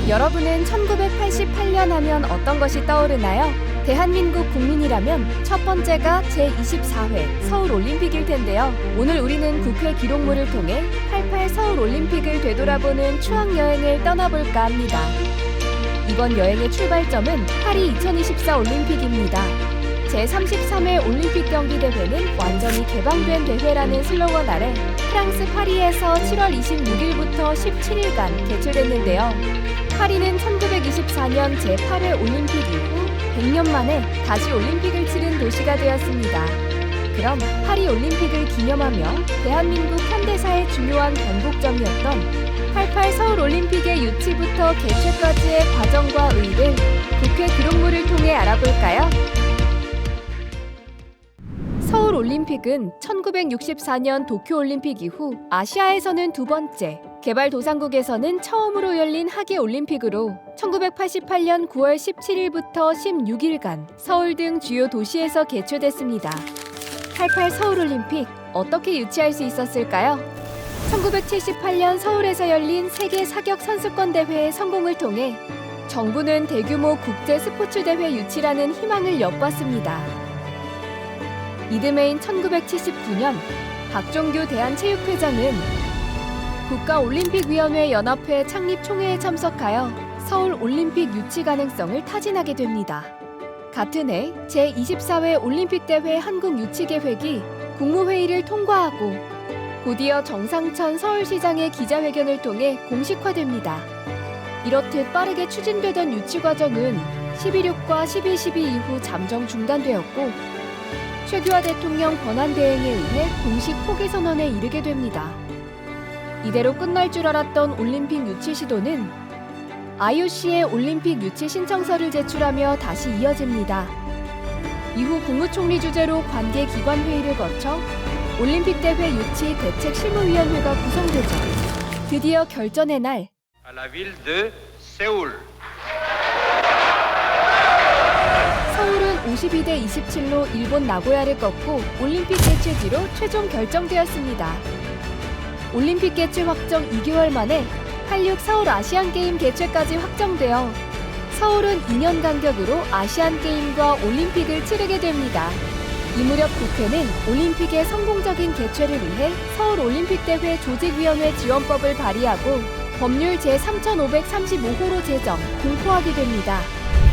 여러분은 1988년 하면 어떤 것이 떠오르나요? 대한민국 국민이라면 첫 번째가 제24회 서울올림픽일 텐데요. 오늘 우리는 국회 기록물을 통해 88 서울올림픽을 되돌아보는 추억여행을 떠나볼까 합니다. 이번 여행의 출발점은 파리 2024 올림픽입니다. 제33회 올림픽 경기대회는 완전히 개방된 대회라는 슬로건 아래 프랑스 파리에서 7월 26일부터 17일간 개최됐는데요. 파리는 1924년 제8회 올림픽 이후 100년 만에 다시 올림픽을 치른 도시가 되었습니다. 그럼 파리 올림픽을 기념하며 대한민국 현대사의 중요한 변곡점이었던 88 서울 올림픽의 유치부터 개최까지의 과정과 의의를 국회 기록물을 통해 알아볼까요? 서울 올림픽은 1964년 도쿄올림픽 이후 아시아에서는 두 번째, 개발도상국에서는 처음으로 열린 하계올림픽으로 1988년 9월 17일부터 16일간 서울 등 주요 도시에서 개최됐습니다. 88 서울올림픽 어떻게 유치할 수 있었을까요? 1978년 서울에서 열린 세계 사격 선수권 대회의 성공을 통해 정부는 대규모 국제 스포츠 대회 유치라는 희망을 엿봤습니다. 이듬해인 1979년 박종규 대한체육회장은 국가올림픽위원회 연합회 창립 총회에 참석하여 서울올림픽 유치 가능성을 타진하게 됩니다. 같은 해 제24회 올림픽대회 한국 유치 계획이 국무회의를 통과하고 곧이어 정상천 서울시장의 기자회견을 통해 공식화됩니다. 이렇듯 빠르게 추진되던 유치 과정은 11.6과 11.12 이후 잠정 중단되었고 최규하 대통령 권한대행에 의해 공식 포기 선언에 이르게 됩니다. 이대로 끝날 줄 알았던 올림픽 유치 시도는 IOC에 올림픽 유치 신청서를 제출하며 다시 이어집니다. 이후 국무총리 주재로 관계 기관 회의를 거쳐 올림픽 대회 유치 대책 실무위원회가 구성되죠. 드디어 결전의 날. 서울은 52대 27로 일본 나고야를 꺾고 올림픽 개최지로 최종 결정되었습니다. 올림픽 개최 확정 2개월 만에 86 서울 아시안게임 개최까지 확정되어 서울은 2년 간격으로 아시안게임과 올림픽을 치르게 됩니다. 이 무렵 국회는 올림픽의 성공적인 개최를 위해 서울올림픽대회 조직위원회 지원법을 발의하고 법률 제3535호로 제정, 공포하게 됩니다.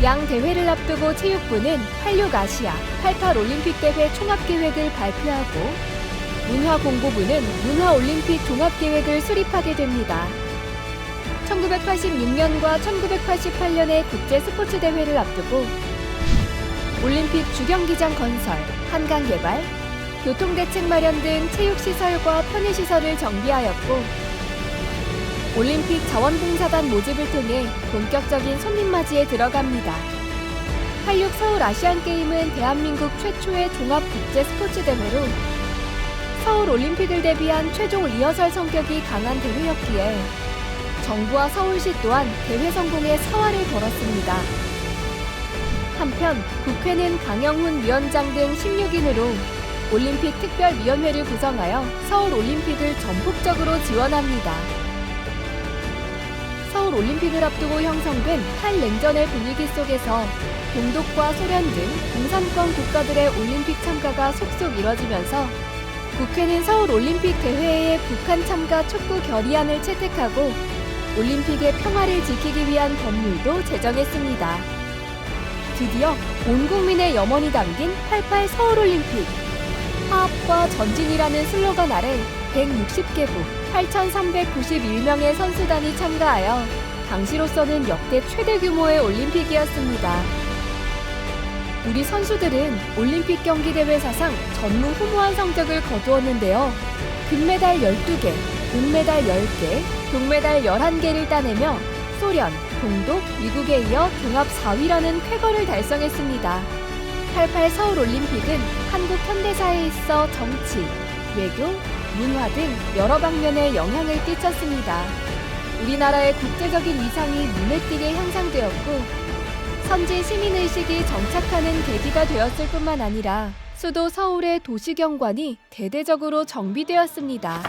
양 대회를 앞두고 체육부는 86 아시아, 88 올림픽대회 총합계획을 발표하고 문화공보부는 문화올림픽 종합계획을 수립하게 됩니다. 1986년과 1988년의 국제스포츠대회를 앞두고 올림픽 주경기장 건설, 한강 개발, 교통대책 마련 등 체육시설과 편의시설을 정비하였고 올림픽 자원봉사단 모집을 통해 본격적인 손님맞이에 들어갑니다. 86 서울 아시안게임은 대한민국 최초의 종합국제스포츠대회로 서울 올림픽을 대비한 최종 리허설 성격이 강한 대회였기에 정부와 서울시 또한 대회 성공에 사활을 걸었습니다. 한편 국회는 강영훈 위원장 등 16인으로 올림픽 특별위원회를 구성하여 서울올림픽을 전폭적으로 지원합니다. 서울올림픽을 앞두고 형성된 탈냉전의 분위기 속에서 동독과 소련 등 공산권 국가들의 올림픽 참가가 속속 이뤄지면서 국회는 서울올림픽 대회의 북한 참가 촉구 결의안을 채택하고 올림픽의 평화를 지키기 위한 법률도 제정했습니다. 드디어 온 국민의 염원이 담긴 88 서울올림픽. 화합과 전진이라는 슬로건 아래 160개국 8,391명의 선수단이 참가하여 당시로서는 역대 최대 규모의 올림픽이었습니다. 우리 선수들은 올림픽 경기대회 사상 전무후무한 성적을 거두었는데요. 금메달 12개, 은메달 10개, 동메달 11개를 따내며 소련, 동독, 미국에 이어 종합 4위라는 쾌거를 달성했습니다. 88 서울올림픽은 한국 현대사에 있어 정치, 외교, 문화 등 여러 방면에 영향을 끼쳤습니다. 우리나라의 국제적인 위상이 눈에 띄게 향상되었고 선진 시민의식이 정착하는 계기가 되었을 뿐만 아니라 수도 서울의 도시경관이 대대적으로 정비되었습니다.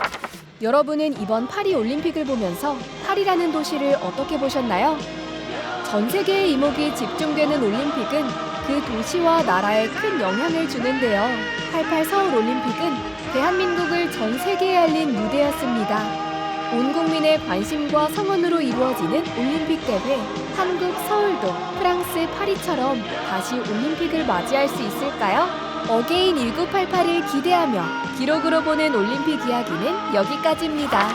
여러분은 이번 파리 올림픽을 보면서 파리라는 도시를 어떻게 보셨나요? 전 세계의 이목이 집중되는 올림픽은 그 도시와 나라에 큰 영향을 주는데요. 88 서울 올림픽은 대한민국을 전 세계에 알린 무대였습니다. 온 국민의 관심과 성원으로 이루어지는 올림픽 대회, 한국 서울도 프랑스 파리처럼 다시 올림픽을 맞이할 수 있을까요? 어게인 1988을 기대하며 기록으로 보는 올림픽 이야기는 여기까지입니다.